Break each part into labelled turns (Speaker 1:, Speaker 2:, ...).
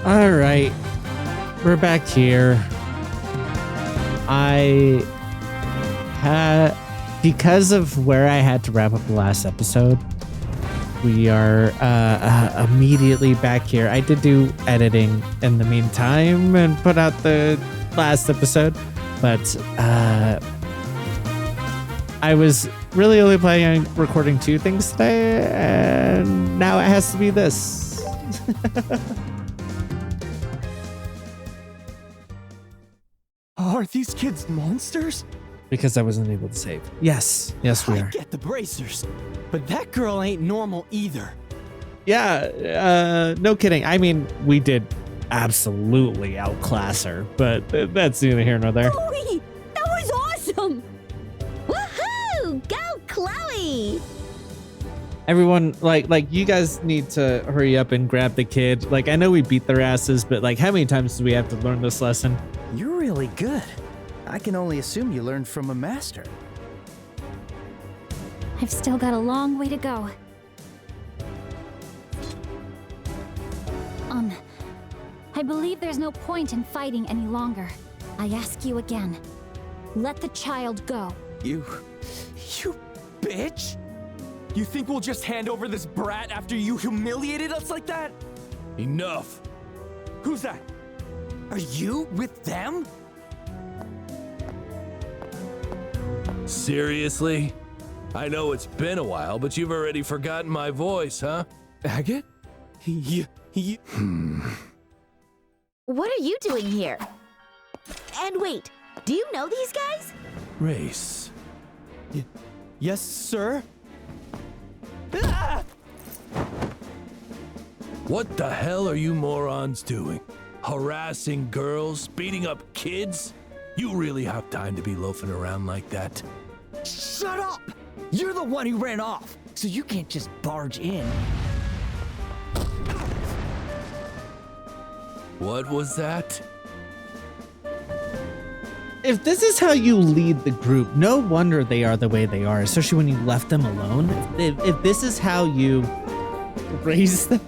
Speaker 1: All right, we're back here. I had, because of where I had to wrap up the last episode, we are immediately back here. I did do editing in the meantime and put out the last episode, but I was really only planning on recording 2 things today, and now it has to be this.
Speaker 2: Are these kids monsters?
Speaker 1: Because I wasn't able to save. Yes, we
Speaker 2: I
Speaker 1: are.
Speaker 2: get the bracers, but that girl ain't normal either.
Speaker 1: Yeah, no kidding. I mean, we did absolutely outclass her, but that's neither here nor there.
Speaker 3: Chloe, that was awesome! Woohoo! Go, Chloe!
Speaker 1: Everyone, like you guys need to hurry up and grab the kid. Like, I know we beat their asses, but like, how many times do we have to learn this lesson?
Speaker 4: You're really good. I can only assume you learned from a master.
Speaker 3: I've still got a long way to go. I believe there's no point in fighting any longer. I ask you again. Let the child go.
Speaker 2: You bitch! You think we'll just hand over this brat after you humiliated us like that?
Speaker 5: Enough!
Speaker 2: Who's that? Are you with them?
Speaker 5: Seriously? I know it's been a while, but you've already forgotten my voice, huh?
Speaker 2: Agate?
Speaker 6: What are you doing here? And wait, do you know these guys?
Speaker 5: Race.
Speaker 2: Yes, sir? Ah!
Speaker 5: What the hell are you morons doing? Harassing girls? Beating up kids? You really have time to be loafing around like that?
Speaker 4: Shut up! You're the one who ran off, so you can't just barge in.
Speaker 5: What was that?
Speaker 1: If this is how you lead the group, no wonder they are the way they are, especially when you left them alone. If this is how you raise them.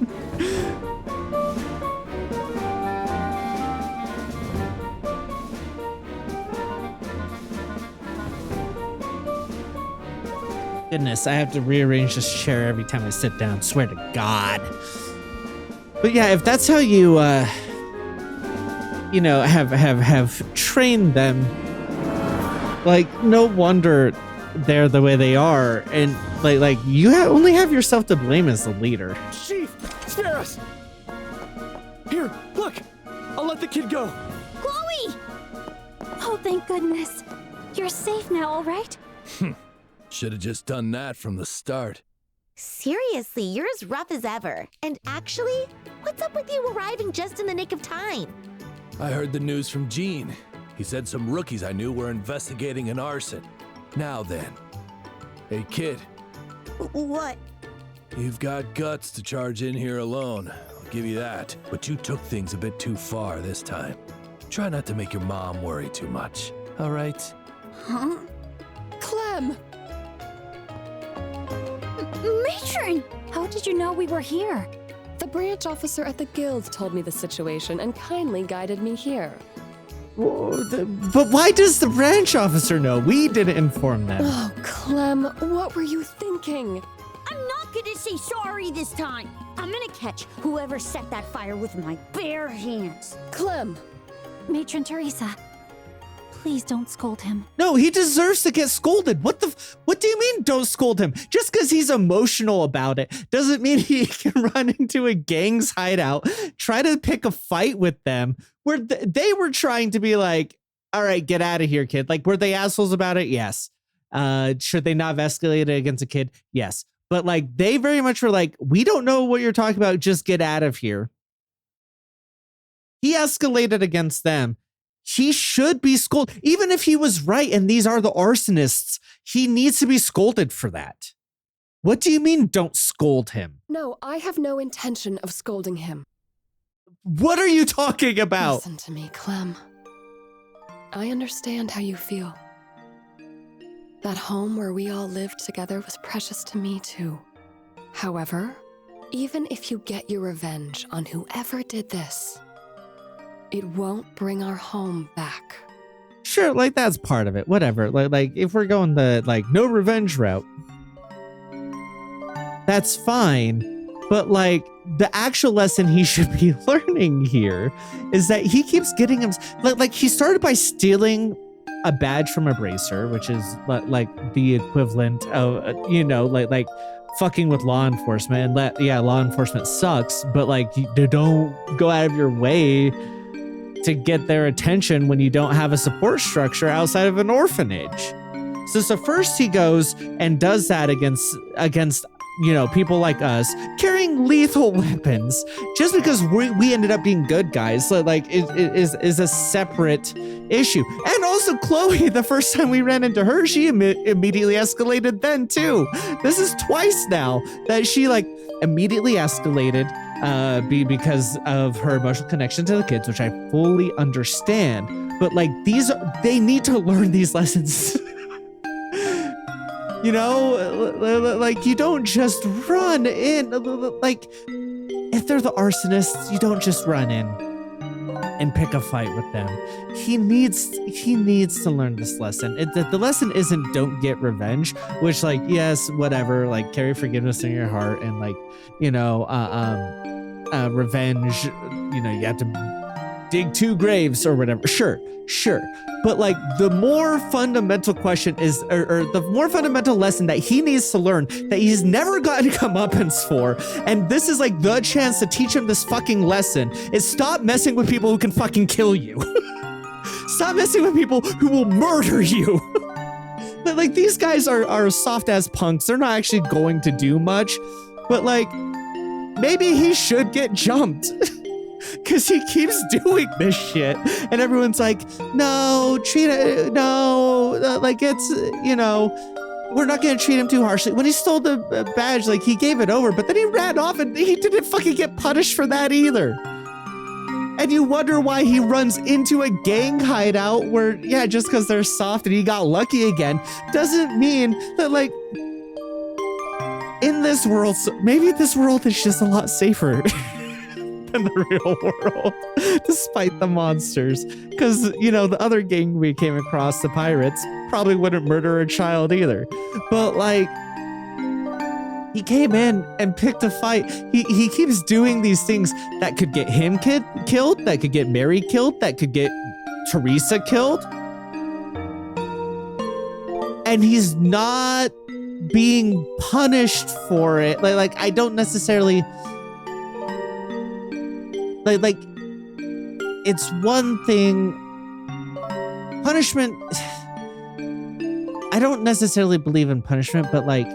Speaker 1: Goodness, I have to rearrange this chair every time I sit down. Swear to God. But yeah, if that's how you, have trained them, like, no wonder they're the way they are. And like you only have yourself to blame as the leader.
Speaker 2: Chief, spare us! Here, look! I'll let the kid go.
Speaker 3: Chloe! Oh, thank goodness. You're safe now, all right?
Speaker 5: Should have just done that from the start.
Speaker 6: Seriously, you're as rough as ever. And actually, what's up with you arriving just in the nick of time?
Speaker 5: I heard the news from Gene. He said some rookies I knew were investigating an arson. Now then. Hey, kid.
Speaker 6: What?
Speaker 5: You've got guts to charge in here alone. I'll give you that. But you took things a bit too far this time. Try not to make your mom worry too much. All right?
Speaker 6: Huh?
Speaker 3: Clem! Matron!
Speaker 7: How did you know we were here?
Speaker 8: The branch officer at the guild told me the situation and kindly guided me here.
Speaker 1: But why does the branch officer know? We didn't inform them.
Speaker 8: Oh, Clem, what were you thinking?
Speaker 3: I'm not gonna say sorry this time. I'm gonna catch whoever set that fire with my bare hands.
Speaker 8: Clem!
Speaker 7: Matron Teresa, please don't scold him.
Speaker 1: No, he deserves to get scolded. What do you mean don't scold him? Just because he's emotional about it doesn't mean he can run into a gang's hideout, try to pick a fight with them, where they were trying to be like, all right, get out of here, kid. Like, were they assholes about it? Yes. Should they not have escalated against a kid? Yes. But like, they very much were like, we don't know what you're talking about. Just get out of here. He escalated against them. He should be scolded. Even if he was right and these are the arsonists, he needs to be scolded for that. What do you mean don't scold him?
Speaker 8: No, I have no intention of scolding him.
Speaker 1: What are you talking about?
Speaker 8: Listen to me, Clem. I understand how you feel. That home where we all lived together was precious to me too. However, Even if you get your revenge on whoever did this, it won't bring our home back.
Speaker 1: Sure, like that's part of it. Whatever. Like if we're going the like no revenge route, that's fine. But like the actual lesson he should be learning here is that he keeps getting him like he started by stealing a badge from a bracer, which is like the equivalent of like fucking with law enforcement. And law enforcement sucks, but like you don't go out of your way to get their attention when you don't have a support structure outside of an orphanage. So first he goes and does that against people like us carrying lethal weapons just because we ended up being good guys. So like it is a separate issue. And also Chloe, the first time we ran into her, she immediately escalated then too. This is twice now that she like immediately escalated because of her emotional connection to the kids, which I fully understand. But like they need to learn these lessons. Like you don't just run in. Like if they're the arsonists, you don't just run in and pick a fight with them. He needs to learn this lesson. The lesson isn't don't get revenge, which like, yes, whatever, like carry forgiveness in your heart and like, revenge, you have to dig 2 graves or whatever. Sure. But like the more fundamental question is, or the more fundamental lesson that he needs to learn that he's never gotten comeuppance for, and this is like the chance to teach him this fucking lesson, is stop messing with people who can fucking kill you. Stop messing with people who will murder you. But like these guys are soft ass punks. They're not actually going to do much, but like maybe he should get jumped. Because he keeps doing this shit. And everyone's like, no, like it's, we're not going to treat him too harshly. When he stole the badge, like he gave it over, but then he ran off and he didn't fucking get punished for that either. And you wonder why he runs into a gang hideout where, yeah, just because they're soft and he got lucky again, doesn't mean that like, in this world, maybe this world is just a lot safer. In the real world, despite the monsters, because the other gang we came across, the pirates, probably wouldn't murder a child either. But like he came in and picked a fight. He keeps doing these things that could get him killed, that could get Mary killed, that could get Teresa killed, and he's not being punished for it. Like I don't necessarily like it's one thing. Punishment, I don't necessarily believe in punishment, but like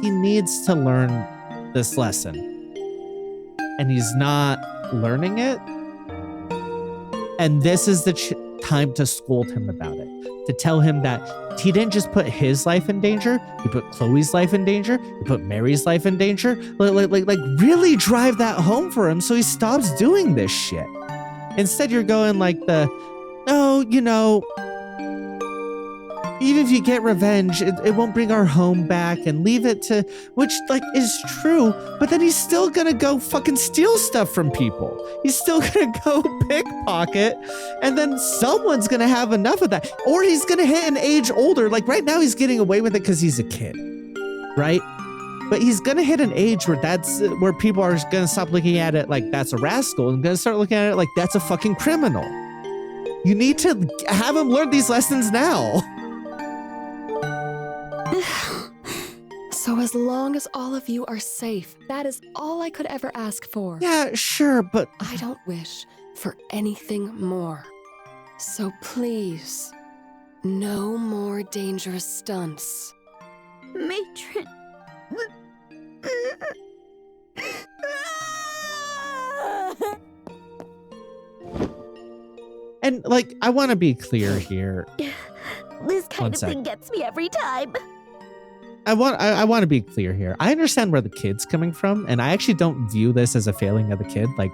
Speaker 1: he needs to learn this lesson and he's not learning it, and this is the time to scold him about it, to tell him that he didn't just put his life in danger, he put Chloe's life in danger, he put Mary's life in danger. Like really drive that home for him so he stops doing this shit. Instead, you're going like even if you get revenge, it won't bring our home back, and leave it to, which like is true, but then he's still gonna go fucking steal stuff from people. He's still gonna go pickpocket, and then someone's gonna have enough of that, or he's gonna hit an age older. Like right now he's getting away with it because he's a kid, right? But he's gonna hit an age where people are gonna stop looking at it like that's a rascal and gonna start looking at it like that's a fucking criminal. You need to have him learn these lessons now.
Speaker 8: So as long as all of you are safe, that is all I could ever ask for.
Speaker 1: Yeah, sure, but
Speaker 8: I don't wish for anything more. So please, no more dangerous stunts.
Speaker 6: Matron.
Speaker 1: and like I want to be clear here.
Speaker 6: This kind of thing gets me every time.
Speaker 1: I want to be clear here. I understand where the kid's coming from, and I actually don't view this as a failing of the kid. Like,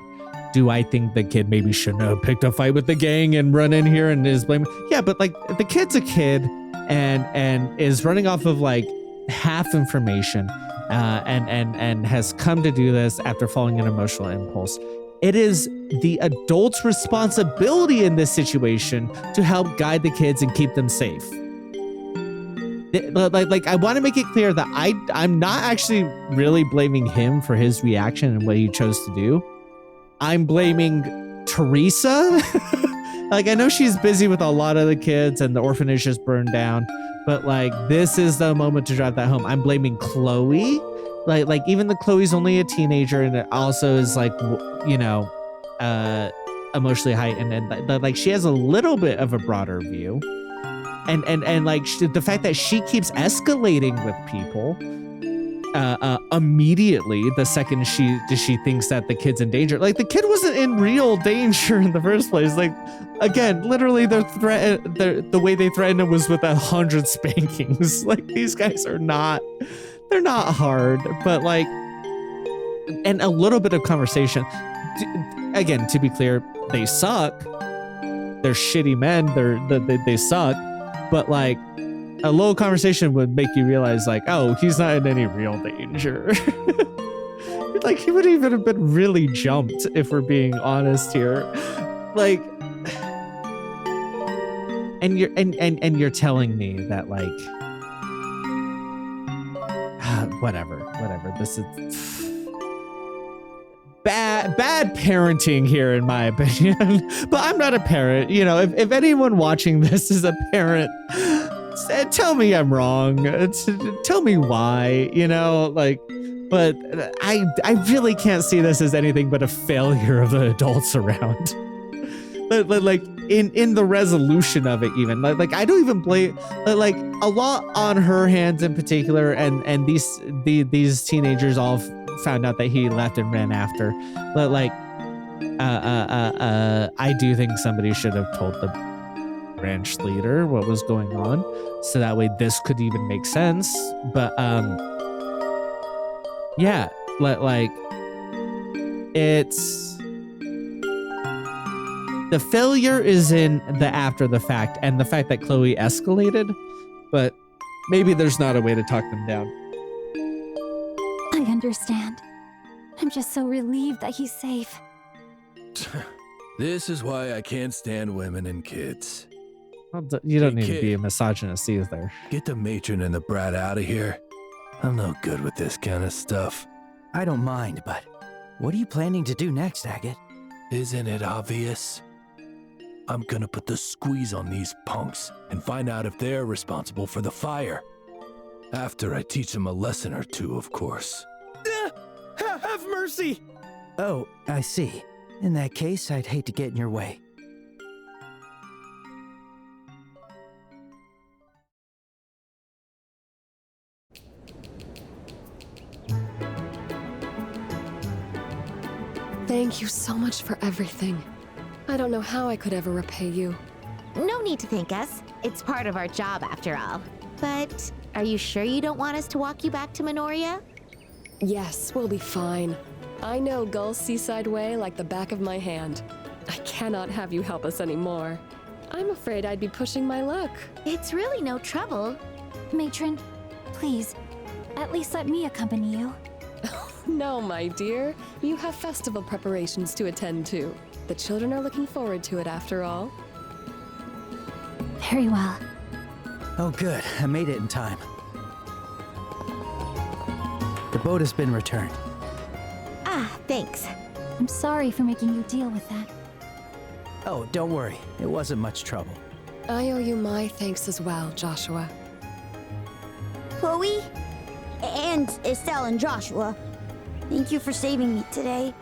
Speaker 1: do I think the kid maybe shouldn't have picked a fight with the gang and run in here and is blaming? Yeah, but like the kid's a kid and is running off of like half information. and has come to do this after following an emotional impulse. It is the adult's responsibility in this situation to help guide the kids and keep them safe. Like I want to make it clear that I'm not actually really blaming him for his reaction and what he chose to do. I'm blaming Teresa. Like, I know she's busy with a lot of the kids and the orphanage just burned down, but like, this is the moment to drive that home. I'm blaming Chloe. Like even though Chloe's only a teenager and it also is like, you know, emotionally heightened, and like she has a little bit of a broader view. And like the fact that she keeps escalating with people immediately the second she thinks that the kid's in danger. Like, the kid wasn't in real danger in the first place. Like, again, literally the way they threatened him was with 100 spankings. Like, these guys they're not hard, but like, and a little bit of conversation. Again, to be clear, they suck. They're shitty men. They suck. But like, a little conversation would make you realize, like, oh, he's not in any real danger. Like, he would even have been really jumped if we're being honest here. Like, and you're telling me that, like, whatever. This is bad parenting here, in my opinion. But I'm not a parent. You know, if anyone watching this is a parent, tell me I'm wrong. Tell me why, you know, like, but I really can't see this as anything but a failure of the adults around. Like in the resolution of it, even like I don't even blame, like, a lot on her hands in particular, and these teenagers all found out that he left and ran after. But like, I do think somebody should have told the branch leader what was going on, so that way this could even make sense. But yeah, like, it's, the failure is in the after the fact and the fact that Chloe escalated, but maybe there's not a way to talk them down.
Speaker 3: I understand. I'm just so relieved that he's safe.
Speaker 5: This is why I can't stand women and kids.
Speaker 1: Well, you don't
Speaker 5: Hey,
Speaker 1: need to
Speaker 5: kid.
Speaker 1: be a misogynist either.
Speaker 5: Get the matron and the brat out of here. I'm no good with this kind of stuff.
Speaker 4: I don't mind, but what are you planning to do next, Agate?
Speaker 5: Isn't it obvious? I'm gonna put the squeeze on these punks and find out if they're responsible for the fire. After I teach them a lesson or two, of course.
Speaker 2: Have mercy!
Speaker 4: Oh, I see. In that case, I'd hate to get in your way.
Speaker 8: Thank you so much for everything. I don't know how I could ever repay you.
Speaker 6: No need to thank us. It's part of our job, after all. But are you sure you don't want us to walk you back to Minoria?
Speaker 8: Yes, we'll be fine. I know Gull's Seaside Way like the back of my hand. I cannot have you help us anymore. I'm afraid I'd be pushing my luck.
Speaker 6: It's really no trouble.
Speaker 3: Matron, please, at least let me accompany you.
Speaker 8: No, my dear. You have festival preparations to attend to. The children are looking forward to it after all.
Speaker 3: Very well.
Speaker 4: Oh, good. I made it in time. The boat has been returned.
Speaker 6: Ah, thanks.
Speaker 3: I'm sorry for making you deal with that.
Speaker 4: Oh, don't worry. It wasn't much trouble.
Speaker 8: I owe you my thanks as well, Joshua.
Speaker 9: Chloe, and Estelle and Joshua, thank you for saving me today.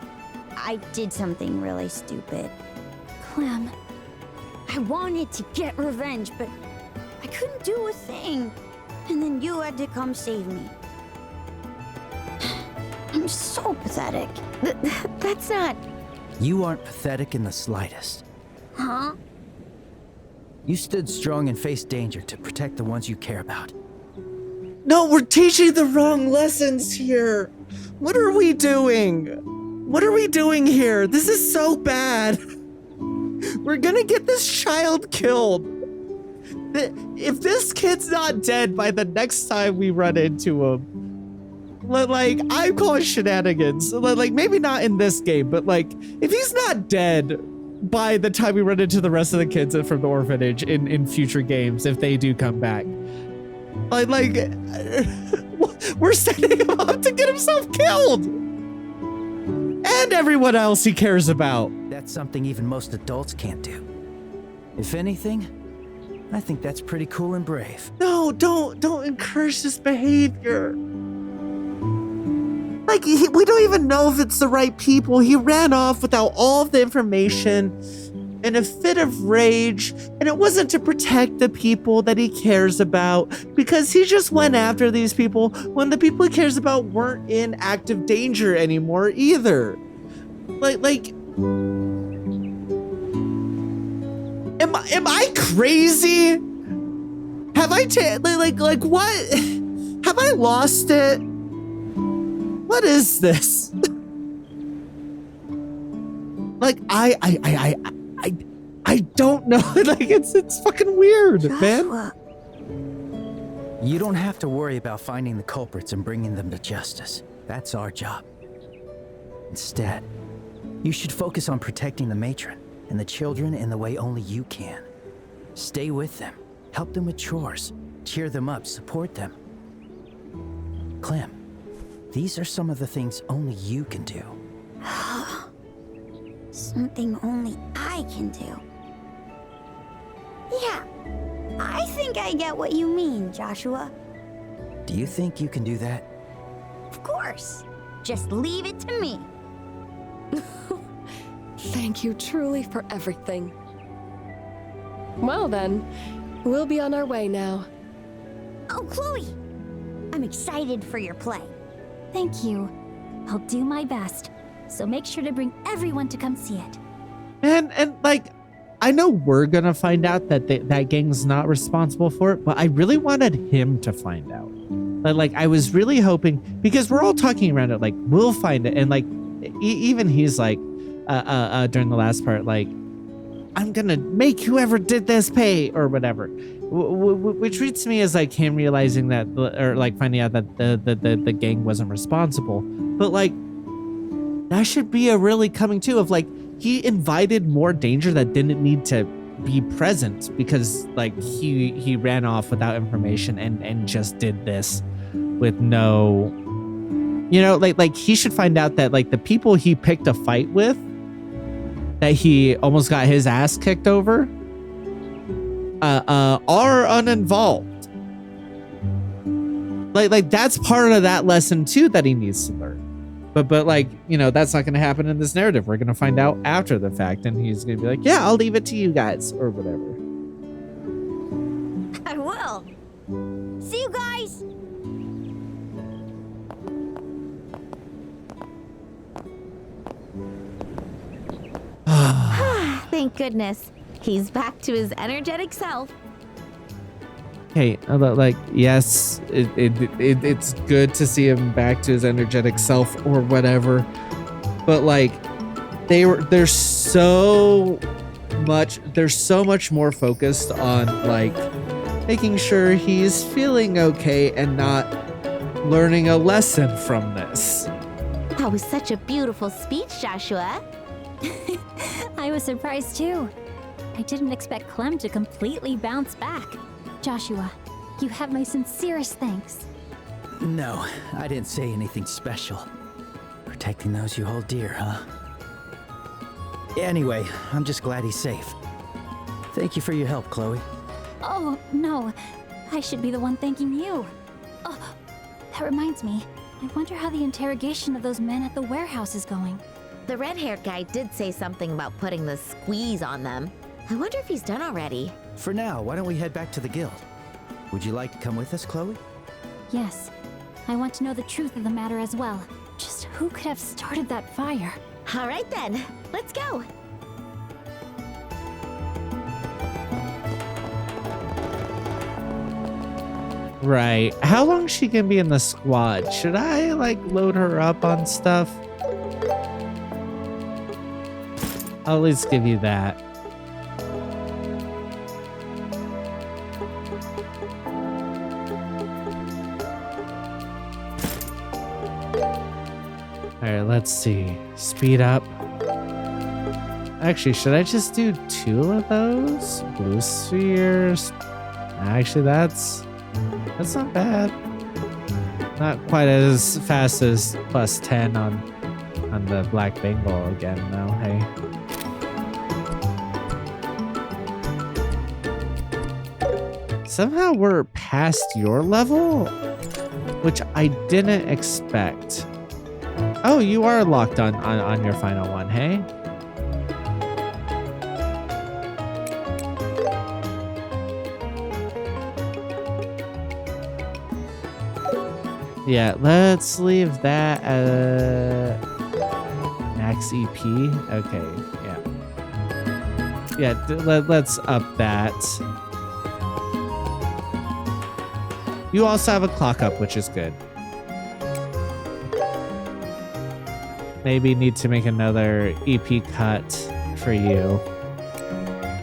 Speaker 9: I did something really stupid.
Speaker 3: Clem,
Speaker 9: I wanted to get revenge, but I couldn't do a thing. And then you had to come save me. I'm so pathetic.
Speaker 6: That's not...
Speaker 4: You aren't pathetic in the slightest.
Speaker 9: Huh?
Speaker 4: You stood strong and faced danger to protect the ones you care about.
Speaker 1: No, we're teaching the wrong lessons here. What are we doing? What are we doing here? This is so bad. We're gonna get this child killed. If this kid's not dead by the next time we run into him, Like, I call it shenanigans. Like, maybe not in this game, but like, if he's not dead by the time we run into the rest of the kids from the orphanage in future games, if they do come back, like we're setting him up to get himself killed and everyone else he cares about.
Speaker 4: That's something even most adults can't do. If anything, I think that's pretty cool and brave.
Speaker 1: No, don't encourage this behavior. Like, we don't even know if it's the right people. He ran off without all of the information in a fit of rage, and it wasn't to protect the people that he cares about, because he just went after these people when the people he cares about weren't in active danger anymore either. Like, am I crazy? Have I like what? Have I lost it? What is this? Like, I don't know. Like, it's fucking weird, man.
Speaker 4: You don't have to worry about finding the culprits and bringing them to justice. That's our job. Instead, you should focus on protecting the matron and the children in the way only you can. Stay with them, help them with chores, cheer them up, support them. Clem, these are some of the things only you can do.
Speaker 9: Something only I can do. Yeah, I think I get what you mean, Joshua.
Speaker 4: Do you think you can do that?
Speaker 9: Of course. Just leave it to me.
Speaker 8: Thank you truly for everything. Well then, we'll be on our way now.
Speaker 9: Oh, Chloe! I'm excited for your play.
Speaker 3: Thank you. I'll do my best. So make sure to bring everyone to come see it.
Speaker 1: And like, I know we're gonna find out that that gang's not responsible for it, but I really wanted him to find out. Like, I was really hoping, because we're all talking around it, like, we'll find it, and like, even he's like, during the last part, like, I'm gonna make whoever did this pay or whatever, which reads to me as like him realizing that, or like finding out that the gang wasn't responsible. But like, that should be a really coming to of like, he invited more danger that didn't need to be present, because like he ran off without information and just did this with no, you know, like he should find out that like the people he picked a fight with, that he almost got his ass kicked over, are uninvolved. Like that's part of that lesson too that he needs to learn. But like, you know, that's not going to happen in this narrative. We're going to find out after the fact, and he's going to be like, yeah, I'll leave it to you guys or whatever.
Speaker 9: I will. See you guys.
Speaker 6: Thank goodness. He's back to his energetic self.
Speaker 1: Hey, like, yes, it's good to see him back to his energetic self or whatever, but like, they're so much more focused on like making sure he's feeling okay and not learning a lesson from this.
Speaker 6: That was such a beautiful speech, Joshua.
Speaker 3: I was surprised too. I didn't expect Clem to completely bounce back. Joshua, you have my sincerest thanks.
Speaker 4: No, I didn't say anything special. Protecting those you hold dear, huh? Anyway, I'm just glad he's safe. Thank you for your help, Chloe.
Speaker 3: Oh, no. I should be the one thanking you. Oh, that reminds me. I wonder how the interrogation of those men at the warehouse is going.
Speaker 6: The red-haired guy did say something about putting the squeeze on them. I wonder if he's done already.
Speaker 4: For now, why don't we head back to the guild? Would you like to come with us, Chloe?
Speaker 3: Yes. I want to know the truth of the matter as well. Just who could have started that fire?
Speaker 6: All right then, let's go.
Speaker 1: Right. How long is she gonna be in the squad? Should I like load her up on stuff? I'll at least give you that. let's see. Speed up. Actually, should I just do 2 of those? Blue spheres. Actually, that's not bad. Not quite as fast as plus 10 on the black Bengal again, though. Hey. Somehow we're past your level, which I didn't expect. Oh, you are locked on your final one, hey? Yeah, let's leave that max EP. Okay, yeah. Yeah, let's up that. You also have a clock up, which is good. Maybe need to make another EP cut for you.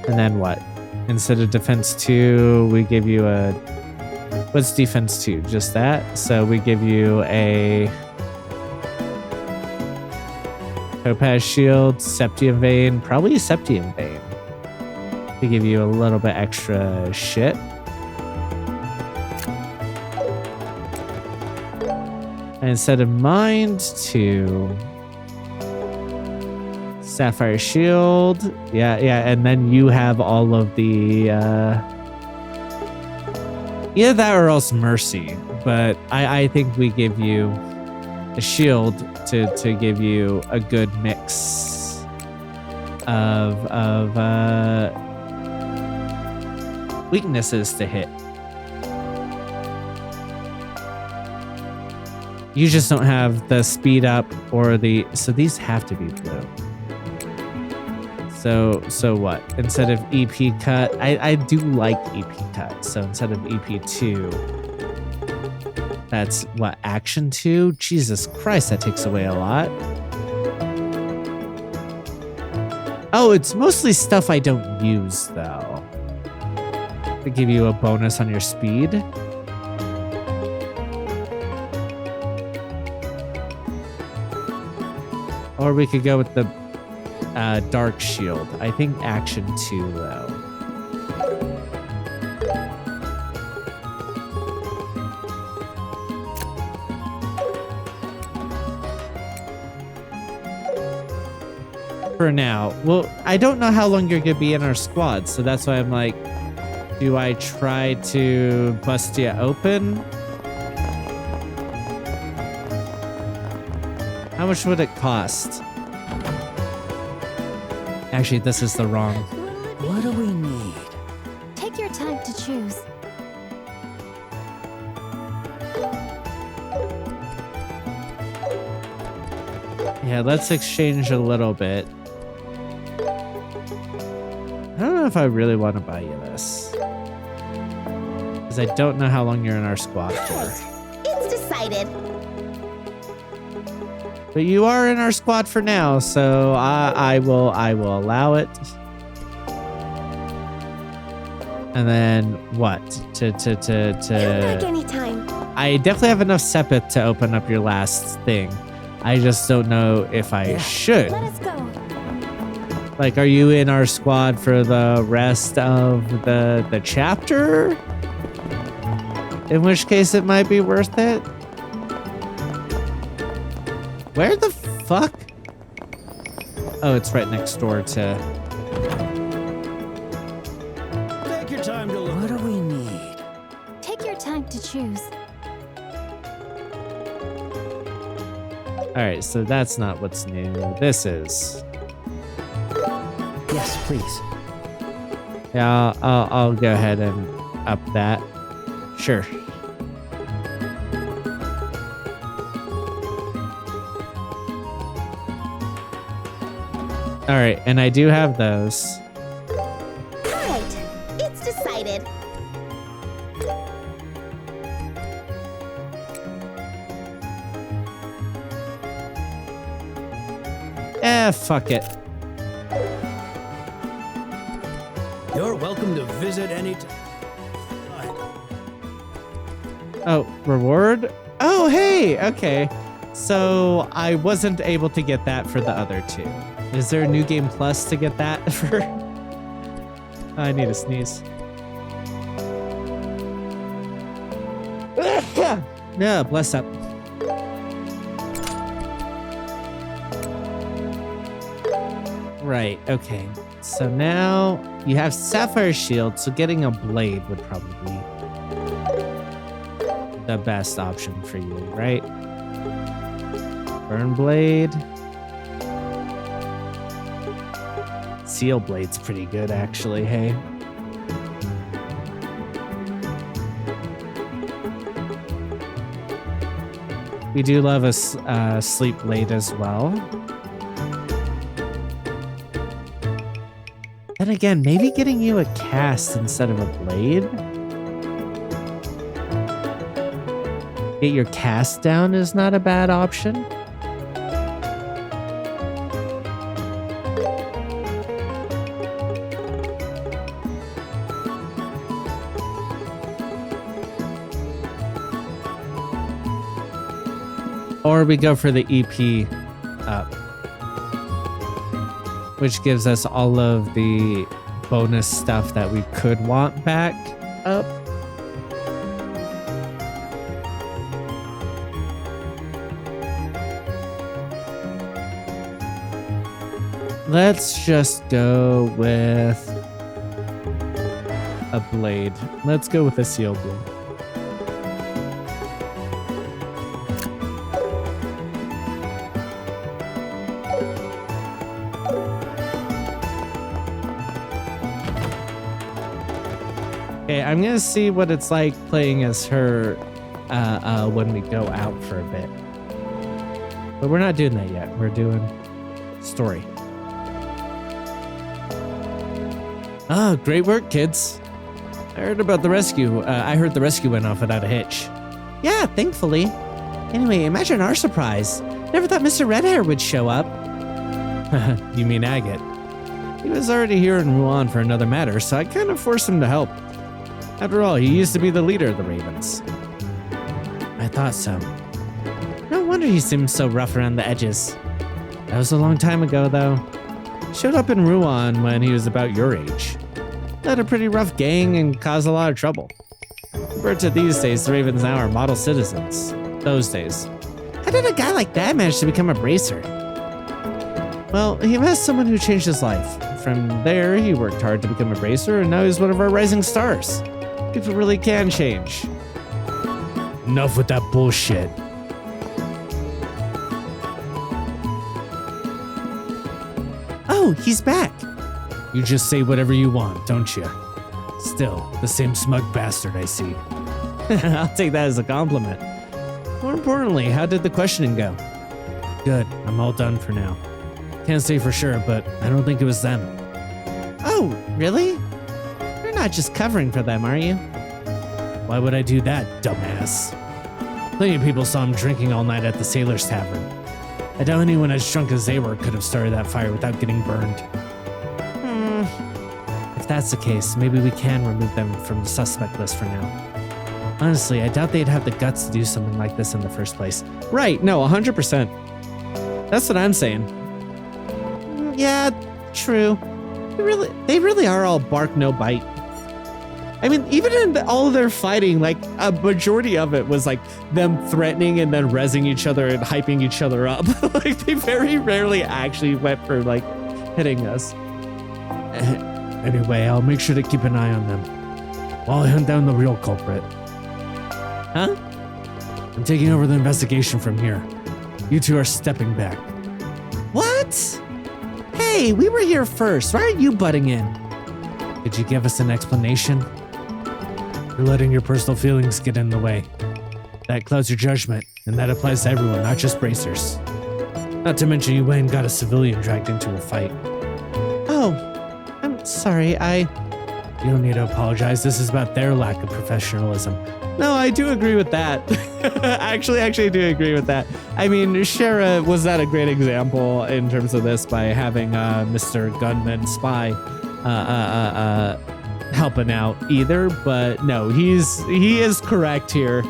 Speaker 1: And then what? Instead of defense 2, we give you a... What's defense 2? Just that? So we give you a... Topaz Shield, Septium Vein, probably a Septium Vein. To give you a little bit extra shit. And instead of Mind 2... Sapphire Shield. Yeah, and then you have all of the... Either that or else Mercy. But I think we give you a shield to give you a good mix of weaknesses to hit. You just don't have the speed up or the... So these have to be blue. So what? Instead of EP cut, I do like EP cut. So instead of EP2, that's what, action 2? Jesus Christ, that takes away a lot. Oh, it's mostly stuff I don't use though. To give you a bonus on your speed. Or we could go with the Dark Shield. I think action 2 though. For now. Well, I don't know how long you're gonna be in our squad, so that's why I'm like, do I try to bust you open? How much would it cost? Actually, this is the wrong.
Speaker 4: What do we need?
Speaker 3: Take your time to choose.
Speaker 1: Yeah, let's exchange a little bit. I don't know if I really want to buy you this. Because I don't know how long you're in our squad for.
Speaker 6: It's decided.
Speaker 1: But you are in our squad for now, so I will allow it. And then what?
Speaker 6: Come back anytime.
Speaker 1: I definitely have enough Sepith to open up your last thing. I just don't know if I should.
Speaker 3: Let us go.
Speaker 1: Like, are you in our squad for the rest of the chapter? In which case it might be worth it. Where the fuck? Oh, it's right next door to...
Speaker 2: Take your time to look.
Speaker 4: What do we need?
Speaker 3: Take your time to choose.
Speaker 1: Alright, so that's not what's new. This is.
Speaker 4: Yes, please.
Speaker 1: Yeah, I'll go ahead and up that. Sure. All right, and I do have those.
Speaker 6: All right, it's decided.
Speaker 1: Fuck it.
Speaker 2: You're welcome to visit any time.
Speaker 1: Oh, reward? Oh, hey, okay. So I wasn't able to get that for the other two. Is there a new game plus to get that for? I need to sneeze. Yeah, bless up. Right, okay. So now you have Sapphire Shield, so getting a blade would probably be the best option for you, right? Burn Blade. Seal Blade's pretty good, actually, hey? We do love a Sleep Blade as well. Then again, maybe getting you a cast instead of a blade? Get your cast down is not a bad option. Or we go for the EP up, which gives us all of the bonus stuff that we could want back up. Let's just go with a blade. Let's go with a seal blade. Okay, I'm gonna see what it's like playing as her when we go out for a bit. But we're not doing that yet. We're doing story. Oh, great work, kids. I heard about the rescue. I heard the rescue went off without a hitch. Yeah, thankfully. Anyway, imagine our surprise. Never thought Mr. Redhair would show up. You mean Agate? He was already here in Rouen for another matter, so I kind of forced him to help. After all, he used to be the leader of the Ravens. I thought so. No wonder he seemed so rough around the edges. That was a long time ago, though. Showed up in Rouen when he was about your age. Led a pretty rough gang and caused a lot of trouble. Compared to these days, the Ravens now are model citizens. Those days. How did a guy like that manage to become a bracer? Well, he met someone who changed his life. From there, he worked hard to become a bracer, and now he's one of our rising stars. People really can change. Enough with that bullshit. Oh, he's back. You just say whatever you want, don't you? Still, the same smug bastard I see. I'll take that as a compliment. More importantly, how did the questioning go? Good, I'm all done for now. Can't say for sure, but I don't think it was them. Oh, really? You're not just covering for them, are you? Why would I do that, dumbass? Plenty of people saw him drinking all night at the Sailor's Tavern. I doubt anyone as drunk as they were could have started that fire without getting burned. If that's the case, maybe we can remove them from the suspect list for now. Honestly, I doubt they'd have the guts to do something like this in the first place. Right, no, 100%. That's what I'm saying. Yeah, true. They really are all bark, no bite. I mean, even in all of their fighting, like, a majority of it was, like, them threatening and then rezzing each other and hyping each other up. Like, they very rarely actually went for, like, hitting us. Anyway, I'll make sure to keep an eye on them while I hunt down the real culprit. Huh? I'm taking over the investigation from here. You two are stepping back. What? Hey, we were here first. Why are you butting in? Could you give us an explanation? You're letting your personal feelings get in the way. That clouds your judgment, and that applies to everyone, not just bracers. Not to mention you went and got a civilian dragged into a fight. Oh, I'm sorry, You don't need to apologize. This is about their lack of professionalism. No, I do agree with that. actually, I do agree with that. I mean, Shara was not a great example in terms of this by having Mr. Gunman Spy helping out either, but no, he is correct here.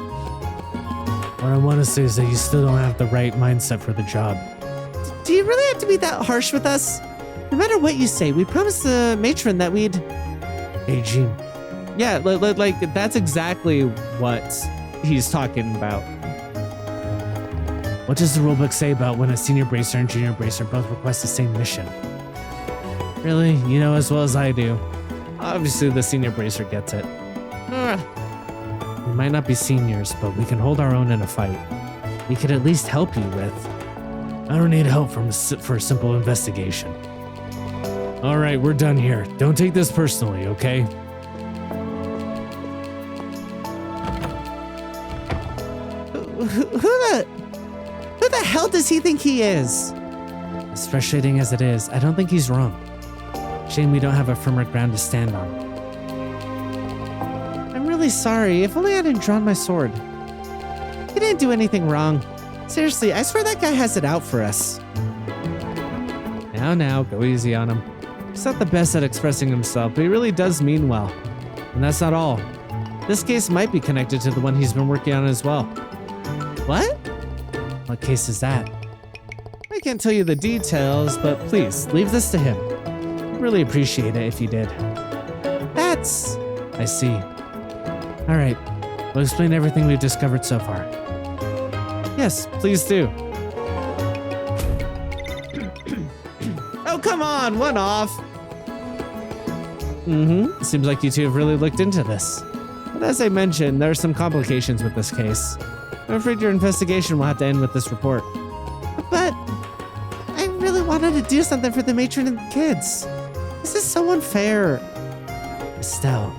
Speaker 1: What I want to say is that you still don't have the right mindset for the job. Do you really have to be that harsh with us? No matter what you say, we promised the matron that we'd... Hey, Jean. Yeah, like, that's exactly what he's talking about. What does the rulebook say about when a senior bracer and junior bracer both request the same mission? Really? You know as well as I do. Obviously, the senior bracer gets it. We might not be seniors, but we can hold our own in a fight. We could at least help you with... I don't need help for a simple investigation. All right, we're done here. Don't take this personally, okay? Who the hell does he think he is? As frustrating as it is, I don't think he's wrong. Shame we don't have a firmer ground to stand on. I'm really sorry. If only I hadn't drawn my sword. He didn't do anything wrong. Seriously, I swear that guy has it out for us. Now, go easy on him. He's not the best at expressing himself, but he really does mean well. And that's not all. This case might be connected to the one he's been working on as well. What? What case is that? I can't tell you the details, but please, leave this to him. I'd really appreciate it if you did. That's... I see. All right, we'll explain everything we've discovered so far. Yes, please do. Oh, come on, one off. Seems like you two have really looked into this. But as I mentioned, there are some complications with this case. I'm afraid your investigation will have to end with this report. But I really wanted to do something for the matron and the kids. This is so unfair. Estelle.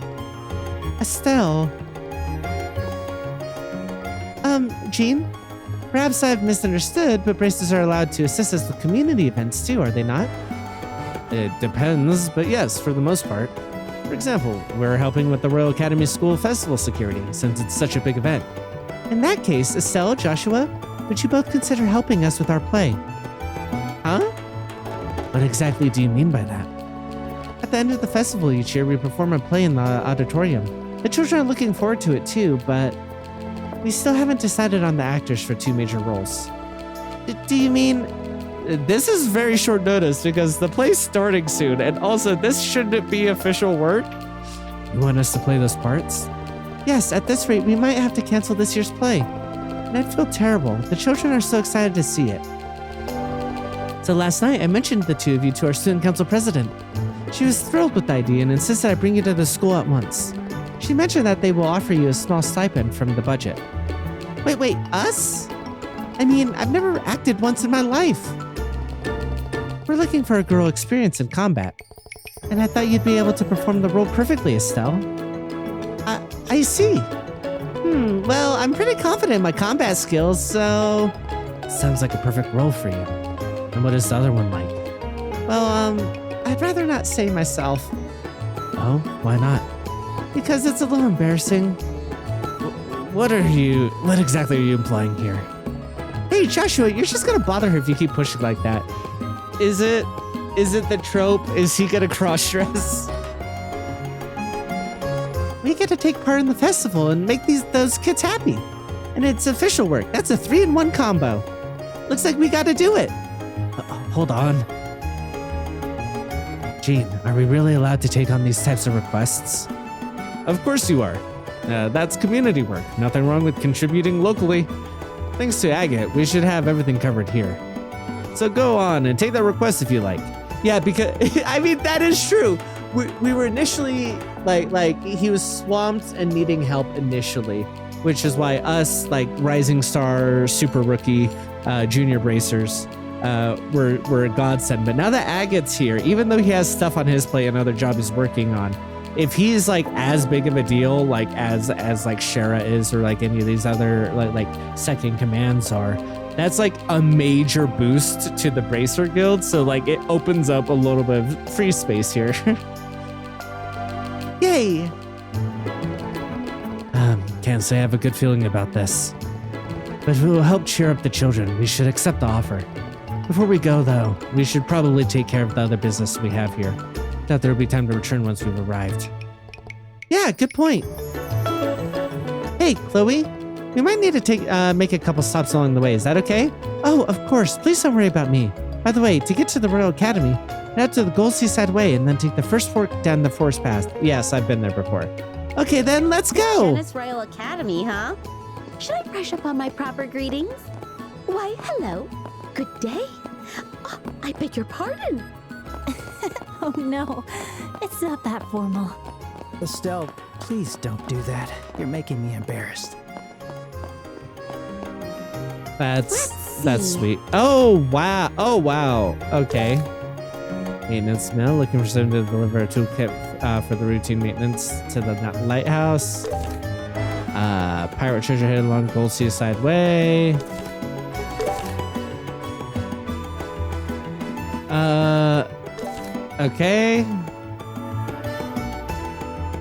Speaker 1: Jean? Perhaps I've misunderstood, but bracers are allowed to assist us with community events too, are they not? It depends, but yes, for the most part. For example, we're helping with the Royal Academy School Festival security, since it's such a big event. In that case, Estelle, Joshua, would you both consider helping us with our play? Huh? What exactly do you mean by that? At the end of the festival each year, we perform a play in the auditorium. The children are looking forward to it too, but we still haven't decided on the actors for 2 major roles. Do you mean... This is very short notice because the play's starting soon, and also this shouldn't be official work. You want us to play those parts? Yes, at this rate, we might have to cancel this year's play. And I'd feel terrible. The children are so excited to see it. So last night, I mentioned the 2 of you to our student council president. She was thrilled with the idea and insisted I bring you to the school at once. She mentioned that they will offer you a small stipend from the budget. Wait, us? I mean, I've never acted once in my life. We're looking for a girl experienced in combat. And I thought you'd be able to perform the role perfectly, Estelle. I see. Well, I'm pretty confident in my combat skills, so... Sounds like a perfect role for you. And what is the other one like? Well, I'd rather not say myself. Oh, why not? Because it's a little embarrassing. What exactly are you implying here? Hey, Joshua, you're just gonna bother her if you keep pushing like that. Is it the trope? Is he gonna cross-dress? We get to take part in the festival and make those kids happy. And it's official work. That's a 3-in-1 combo. Looks like we gotta do it. Hold on. Jean, are we really allowed to take on these types of requests? Of course you are. That's community work. Nothing wrong with contributing locally. Thanks to Agate, we should have everything covered here. So go on and take that request if you like. Yeah, because, I mean, that is true. We were initially, like he was swamped and needing help initially, which is why us, like, Rising Star, Super Rookie, Junior Bracers, were a godsend. But now that Agate's here, even though he has stuff on his plate, another job he's working on, if he's like as big of a deal, like as like Shara is, or like any of these other like second commands are, that's like a major boost to the Bracer Guild. So like it opens up a little bit of free space here. Yay! Can't say I have a good feeling about this, but if it will help cheer up the children, we should accept the offer. Before we go though, we should probably take care of the other business we have here. Doubt there'll be time to return once we've arrived. Yeah, good point. Hey, Chloe. We might need to make a couple stops along the way. Is that okay? Oh, of course. Please don't worry about me. By the way, to get to the Royal Academy, head out to the Gold Seaside Way and then take the first fork down the forest path. Yes, I've been there before. Okay, then let's go.
Speaker 6: Dennis Royal Academy, huh? Should I brush up on my proper greetings? Why, hello. Good day. Oh, I beg your pardon.
Speaker 3: Oh no, it's not that formal.
Speaker 4: Estelle, please don't do that. You're making me embarrassed.
Speaker 1: That's sweet. Oh wow. Oh wow. Okay. Maintenance mill, looking for someone to deliver a toolkit for the routine maintenance to the lighthouse. Pirate treasure hidden along Gold Seaside Way. Okay.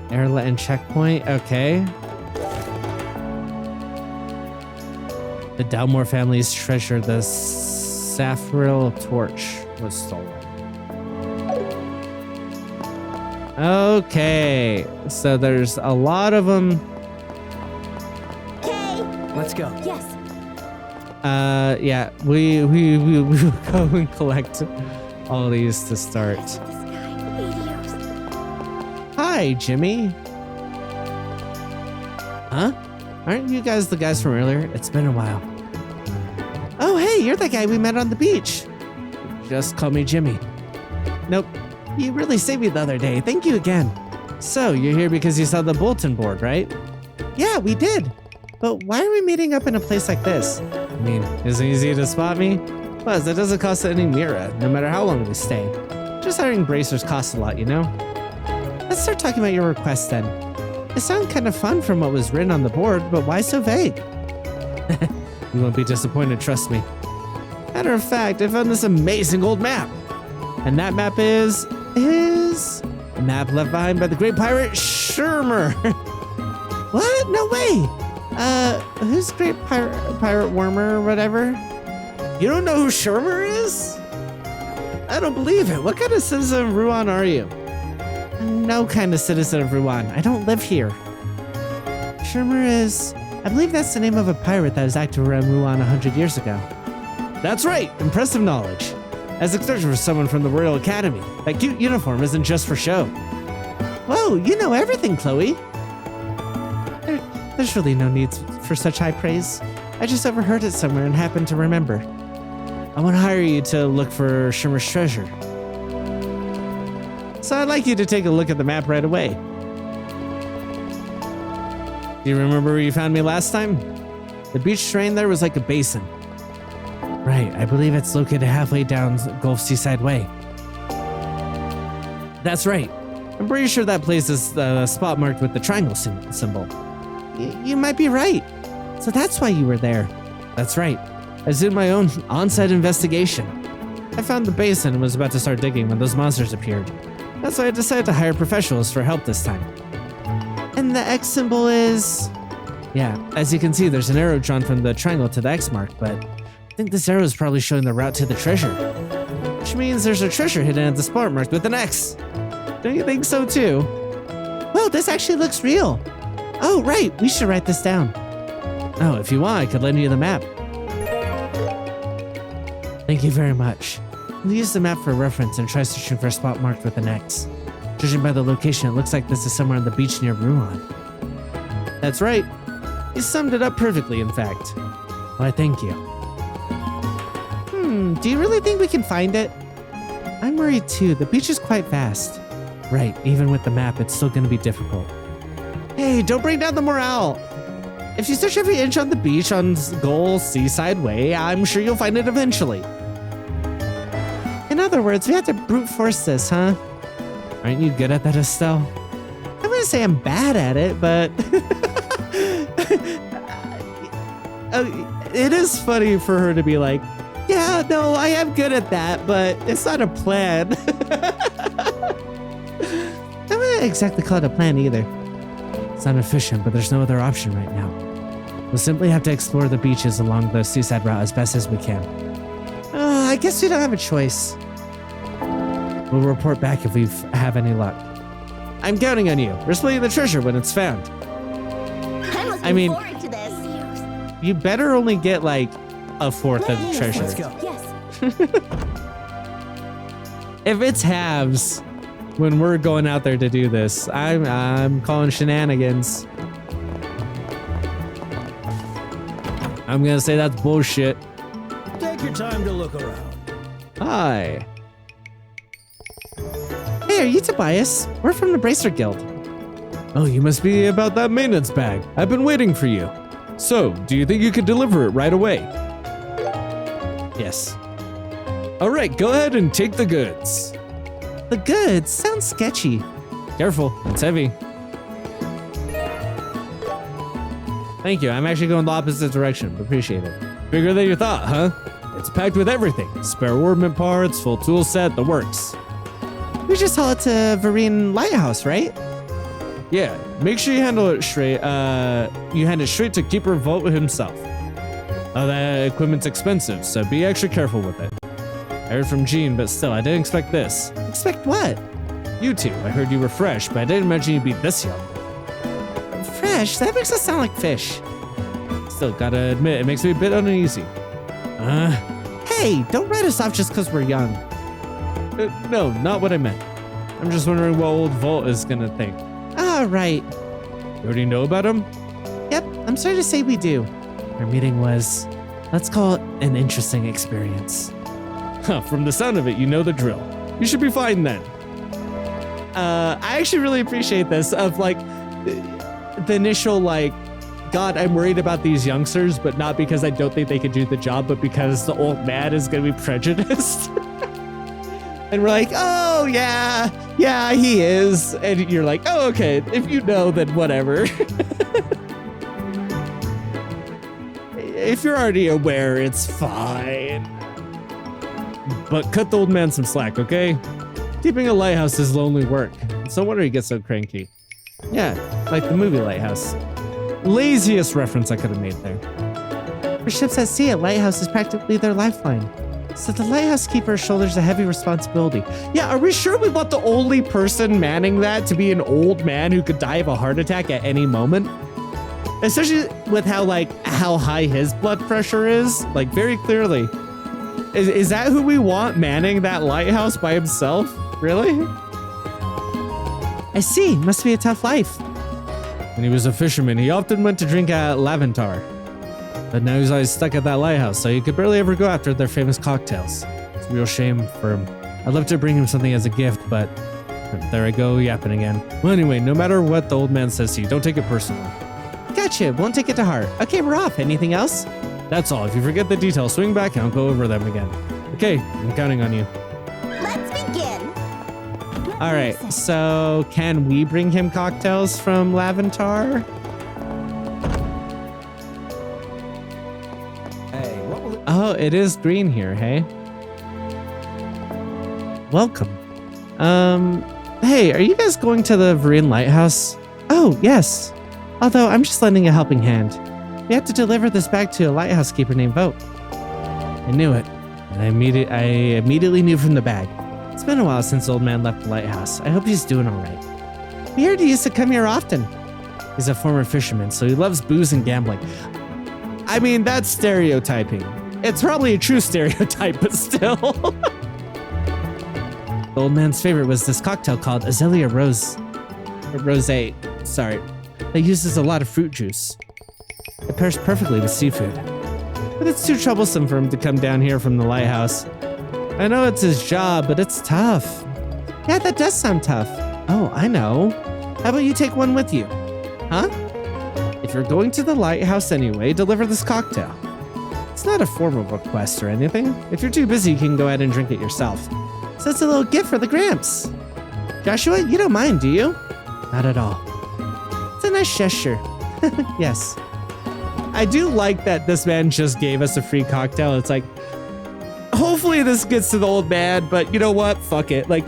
Speaker 1: Airlet and checkpoint. Okay. The Dalmore family's treasure, the Saffril torch, was stolen. Okay, so there's a lot of them.
Speaker 6: Okay.
Speaker 4: Let's go.
Speaker 6: Yes.
Speaker 1: Yeah, we will go and collect all these to start.
Speaker 6: This guy, videos.
Speaker 1: Hi, Jimmy. Huh? Aren't you guys the guys from earlier? It's been a while. Oh, hey, you're the guy we met on the beach. Just call me Jimmy. Nope. You really saved me the other day. Thank you again. So, you're here because you saw the bulletin board, right? Yeah, we did. But why are we meeting up in a place like this? I mean, isn't it easy to spot me? Plus, it doesn't cost any mira, no matter how long we stay. Just hiring bracers costs a lot, you know? Let's start talking about your request then. It sounded kind of fun from what was written on the board, but why so vague? You won't be disappointed, trust me. Matter of fact, I found this amazing old map. And that map is a map left behind by the great pirate Shermer. What? No way. Who's great pirate Wormer or whatever? You don't know who Shermer is? I don't believe it. What kind of citizen of Rouen are you? I'm no kind of citizen of Rouen. I don't live here. Shermer is... I believe that's the name of a pirate that was active around Rouen 100 years ago. That's right. Impressive knowledge. As expected for someone from the Royal Academy, that cute uniform isn't just for show. Whoa, you know everything, Chloe. There's really no need for such high praise. I just overheard it somewhere and happened to remember. I want to hire you to look for Shimmer's treasure. So I'd like you to take a look at the map right away. Do you remember where you found me last time? The beach terrain there was like a basin. Right, I believe it's located halfway down Gulf Seaside Way. That's right. I'm pretty sure that place is the spot marked with the triangle symbol. You might be right. So that's why you were there. That's right. I was doing my own on-site investigation. I found the basin and was about to start digging when those monsters appeared. That's why I decided to hire professionals for help this time. And the X symbol is... Yeah, as you can see, there's an arrow drawn from the triangle to the X mark, but I think this arrow is probably showing the route to the treasure. Which means there's a treasure hidden at the spot marked with an X. Don't you think so too? Whoa, this actually looks real. Oh, right, we should write this down. Oh, if you want, I could lend you the map. Thank you very much. We'll use the map for reference and try searching for a spot marked with an X. Judging by the location, it looks like this is somewhere on the beach near Rouen. That's right. You summed it up perfectly, in fact. Why, thank you. Do you really think we can find it? I'm worried too. The beach is quite vast. Right, even with the map, it's still gonna be difficult. Hey, don't bring down the morale. If you search every inch on the beach on Gold Seaside Way, I'm sure you'll find it eventually. In other words, we have to brute force this, huh? Aren't you good at that, Estelle? I wouldn't say I'm bad at it, but... it is funny for her to be like, yeah, no, I am good at that, but it's not a plan. I wouldn't exactly call it a plan either. It's not efficient, but there's no other option right now. We'll simply have to explore the beaches along the seaside route as best as we can. I guess we don't have a choice. We'll report back if we have any luck. I'm counting on you. We're splitting the treasure when it's found.
Speaker 6: I'm looking forward to this.
Speaker 1: you better only get like a fourth of the treasure.
Speaker 4: Let's go.
Speaker 3: Yes.
Speaker 1: If it's halves when we're going out there to do this, I'm calling shenanigans. I'm gonna say that's bullshit.
Speaker 4: Take your time to look around.
Speaker 1: Hi. Hey, are you Tobias? We're from the Bracer Guild. Oh, you must be about that maintenance bag. I've been waiting for you. So, do you think you could deliver it right away? Yes. All right, go ahead and take the goods. The goods? Sounds sketchy. Careful, it's heavy. Thank you, I'm actually going the opposite direction. Appreciate it. Bigger than you thought, huh? It's packed with everything. Spare orbment parts, full tool set, the works. We just haul it to Vereen Lighthouse, right? Yeah, make sure you handle it straight. You hand it straight to Keeper Vault himself. That equipment's expensive, so be extra careful with it. I heard from Jean, but still, I didn't expect this. Expect what? You two. I heard you were fresh, but I didn't imagine you'd be this young. Fresh? That makes us sound like fish. Still, gotta admit, it makes me a bit uneasy. Hey, don't write us off just because we're young. No, not what I meant. I'm just wondering what old Volt is gonna think. Ah, right. You already know about him? Yep, I'm sorry to say we do. Our meeting was, let's call it an interesting experience. Huh, from the sound of it, you know the drill. You should be fine then. I actually really appreciate this of like the initial like, God, I'm worried about these youngsters, but not because I don't think they could do the job, but because the old man is gonna be prejudiced. And we're like, oh yeah, he is. And you're like, oh, okay, if you know, then whatever. If you're already aware, it's fine. But cut the old man some slack, okay? Keeping a lighthouse is lonely work. It's no wonder he gets so cranky. Yeah, like the movie Lighthouse. Laziest reference I could have made there. For ships at sea, a lighthouse is practically their lifeline. So the lighthouse keeper shoulders a heavy responsibility. Yeah, are we sure we want the only person manning that to be an old man who could die of a heart attack at any moment? Especially with how high his blood pressure is, like very clearly. Is that who we want manning that lighthouse by himself? Really? I see, must be a tough life. When he was a fisherman, he often went to drink at Laventar. But now he's always stuck at that lighthouse, so he could barely ever go after their famous cocktails. It's a real shame for him. I'd love to bring him something as a gift, but there I go, yapping again. Well, anyway, no matter what the old man says to you, don't take it personally. Gotcha, won't take it to heart. Okay, we're off. Anything else? That's all. If you forget the details, swing back and I'll go over them again. Okay, I'm counting on you.
Speaker 9: Let's begin.
Speaker 1: All right, so can we bring him cocktails from Laventar?
Speaker 4: Hey, what will it...
Speaker 1: Oh, it is green here, hey? Welcome. Hey, are you guys going to the Vereen Lighthouse? Oh, yes. Although I'm just lending a helping hand. We have to deliver this back to a lighthouse keeper named Vote. I knew it, and I immediately knew from the bag. It's been a while since the old man left the lighthouse. I hope he's doing all right. We heard he used to come here often. He's a former fisherman, so he loves booze and gambling. I mean, that's stereotyping. It's probably a true stereotype, but still. The old man's favorite was this cocktail called Azalea Rosé, sorry, that uses a lot of fruit juice. It pairs perfectly with seafood. But it's too troublesome for him to come down here from the lighthouse. I know it's his job, but it's tough. Yeah, that does sound tough. Oh, I know. How about you take one with you? Huh? If you're going to the lighthouse anyway, deliver this cocktail. It's not a formal request or anything. If you're too busy, you can go ahead and drink it yourself. So it's a little gift for the Gramps. Joshua, you don't mind, do you? Not at all. It's a nice gesture. Yes. I do like that this man just gave us a free cocktail. It's like, hopefully this gets to the old man, but you know what? Fuck it. Like,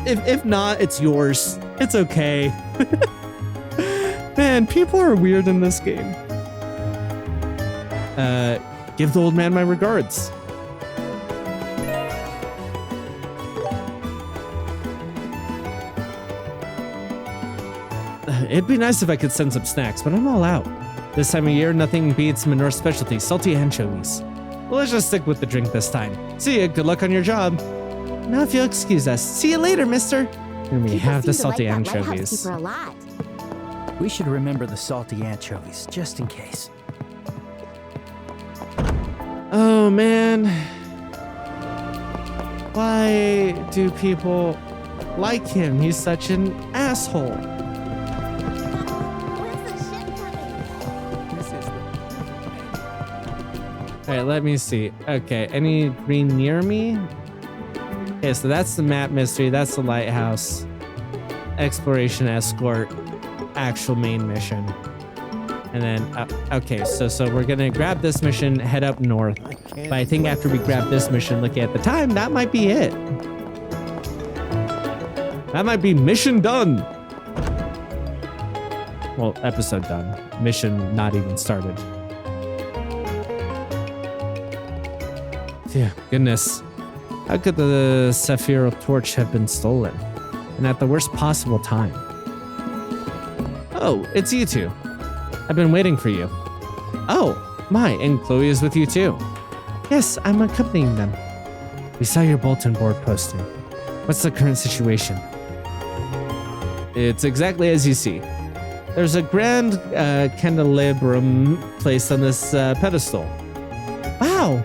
Speaker 1: if not, it's yours. It's okay. Man, people are weird in this game. Give the old man my regards. It'd be nice if I could send some snacks, but I'm all out. This time of year, nothing beats Minor's specialty, salty anchovies. Well, let's just stick with the drink this time. See ya, good luck on your job. Now if you'll excuse us. See you later, mister. Let me have the salty anchovies.
Speaker 6: A lot.
Speaker 4: We should remember the salty anchovies, just in case.
Speaker 1: Oh, man. Why do people like him? He's such an asshole.
Speaker 6: Where's the ship coming?
Speaker 2: This is the...
Speaker 1: All right, let me see. Okay, any green near me? Okay, so that's the map mystery. That's the lighthouse. Exploration escort. Actual main mission. And then, okay, so we're gonna grab this mission, head up north. But I think after we grab this mission, looking at the time, that might be it. That might be mission done. Well, episode done. Mission not even started. Yeah, goodness. How could the Sapphire torch have been stolen? And at the worst possible time. Oh, it's you two. I've been waiting for you. Oh, my, and Chloe is with you too. Yes, I'm accompanying them. We saw your bulletin board posting. What's the current situation? It's exactly as you see. There's a grand candelabrum placed on this pedestal. Wow,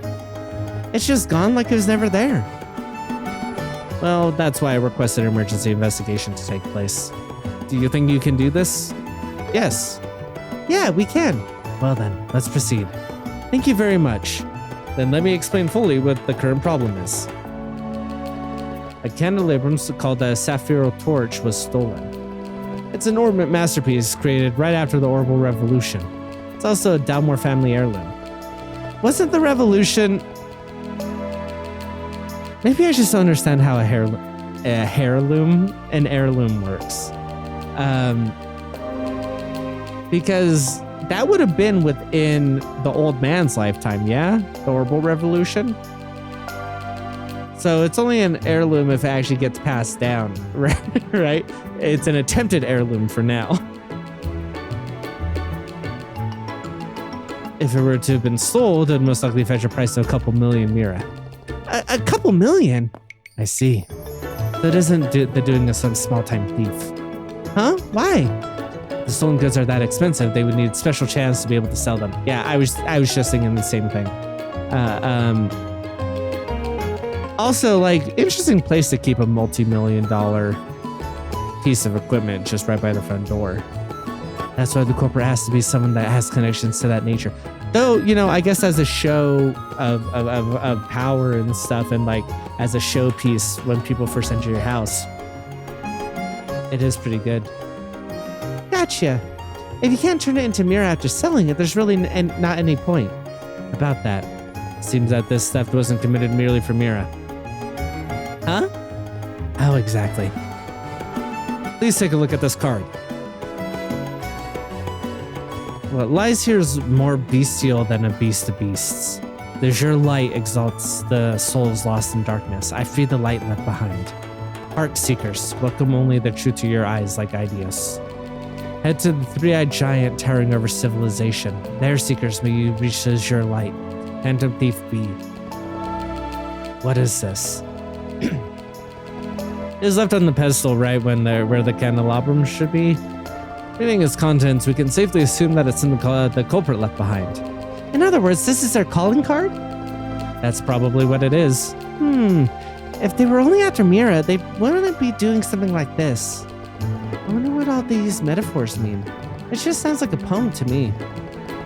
Speaker 1: it's just gone like it was never there. Well, that's why I requested an emergency investigation to take place. Do you think you can do this? Yes. Yeah, we can. Well then, let's proceed. Thank you very much. Then let me explain fully what the current problem is. A candelabrum called the Sapphire Torch was stolen. It's an ornament masterpiece created right after the Orbital Revolution. It's also a Dalmore family heirloom. Wasn't the revolution... Maybe I just don't understand how an heirloom works. Because that would have been within the old man's lifetime, yeah? The Orbital Revolution? So it's only an heirloom if it actually gets passed down, right? It's an attempted heirloom for now. If it were to have been sold, it'd most likely fetch a price of a couple million Mira. A couple million? I see. That isn't they're doing this some small-time thief. Huh? Why? The stolen goods are that expensive, they would need a special chance to be able to sell them. Yeah, I was just thinking the same thing. Also, like, interesting place to keep a multi-million-dollar piece of equipment just right by the front door. That's why the corporate has to be someone that has connections to that nature. Though, you know, I guess as a show of power and stuff, and like as a showpiece when people first enter your house, it is pretty good. Gotcha. If you can't turn it into Mira after selling it, there's really not any point about that. Seems that this theft wasn't committed merely for Mira. Huh? How exactly? Please take a look at this card. What lies here is more bestial than a beast of beasts. The azure light exalts the souls lost in darkness. I feed the light left behind. Arc seekers, welcome only the truth to your eyes like ideas. Head to the three-eyed giant towering over civilization. There, seekers, may you reach the azure light. Phantom thief be. What is this? It is left on the pedestal right where the candelabrum should be. Reading its contents, we can safely assume that it's in the culprit left behind. In other words, this is their calling card? That's probably what it is. If they were only after Mira, they wouldn't be doing something like this. I wonder what all these metaphors mean. It just sounds like a poem to me.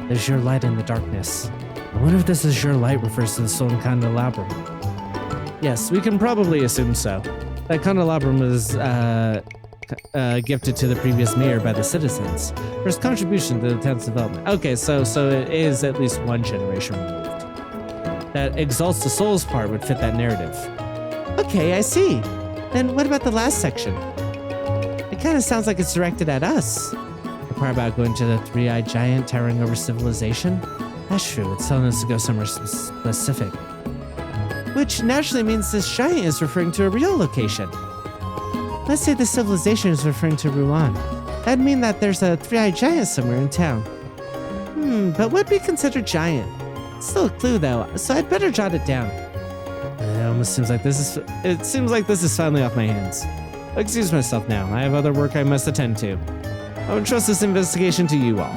Speaker 1: The azure light in the darkness. I wonder if this azure light refers to the stolen candelabrum. Yes, we can probably assume so. That candelabrum was gifted to the previous mayor by the citizens for his contribution to the town's development. Okay, so it is at least one generation removed. That exalts the souls part would fit that narrative. Okay, I see. Then what about the last section? It kind of sounds like it's directed at us. The part about going to the three-eyed giant towering over civilization? That's true, it's telling us to go somewhere specific. Which naturally means this giant is referring to a real location. Let's say the civilization is referring to Rouen. That'd mean that there's a three-eyed giant somewhere in town. But would be considered giant. It's still a clue though, so I'd better jot it down. It seems like this is finally off my hands. Excuse myself now. I have other work I must attend to. I would trust this investigation to you all.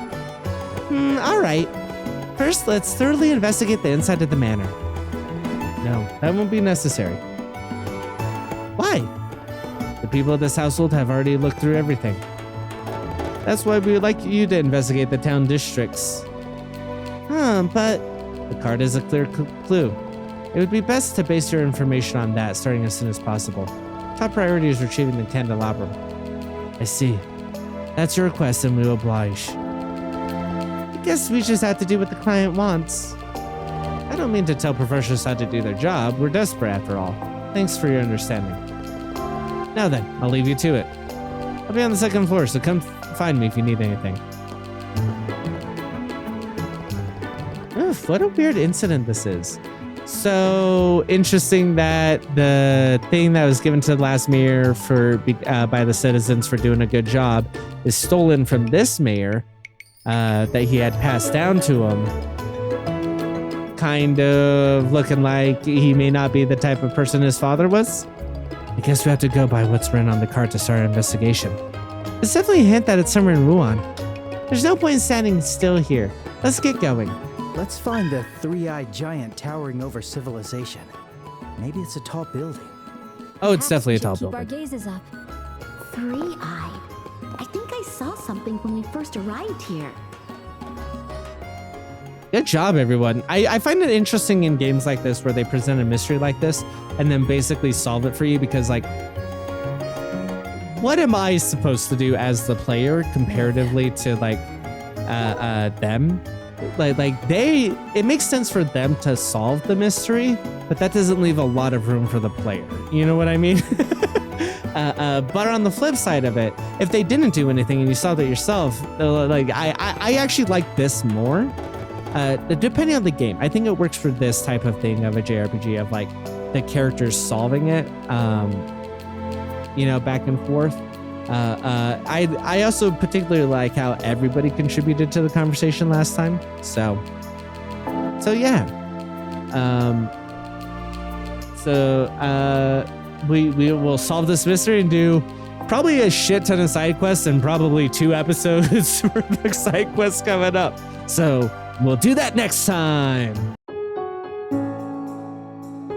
Speaker 1: All right. First, let's thoroughly investigate the inside of the manor. No, that won't be necessary. Why? The people of this household have already looked through everything. That's why we would like you to investigate the town districts. But the card is a clear clue. It would be best to base your information on that, starting as soon as possible. Top priority is retrieving the candelabrum. I see. That's your request, and we will oblige. I guess we just have to do what the client wants. I don't mean to tell professionals how to do their job. We're desperate after all. Thanks for your understanding. Now then, I'll leave you to it. I'll be on the second floor, so come find me if you need anything. Oof, what a weird incident this is. So interesting that the thing that was given to the last mayor by the citizens for doing a good job is stolen from this mayor that he had passed down to him. Kind of looking like he may not be the type of person his father was. I guess we have to go by what's written on the card to start our investigation. It's definitely a hint that it's somewhere in Ruan. There's no point in standing still here. Let's get going.
Speaker 4: Let's find the three-eyed giant towering over civilization. Maybe it's a tall building.
Speaker 1: Oh, it's definitely a tall
Speaker 3: Keep our
Speaker 1: building.
Speaker 3: gazes up.
Speaker 6: Three-eyed. I think I saw something when we first arrived here.
Speaker 1: Good job, everyone. I find it interesting in games like this where they present a mystery like this and then basically solve it for you, because like, what am I supposed to do as the player comparatively to like them? It makes sense for them to solve the mystery, but that doesn't leave a lot of room for the player. You know what I mean? But on the flip side of it, if they didn't do anything and you solved it yourself, like I actually like this more. Depending on the game, I think it works for this type of thing of a JRPG of like the characters solving it, back and forth. I also particularly like how everybody contributed to the conversation last time. So yeah. We will solve this mystery and do probably a shit ton of side quests and probably 2 episodes worth of side quests coming up. So we'll do that next time.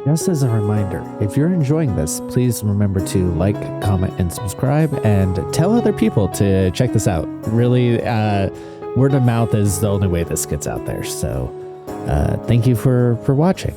Speaker 1: Just as a reminder, if you're enjoying this, please remember to like, comment, and subscribe, and tell other people to check this out. Really, word of mouth is the only way this gets out there. So thank you for watching.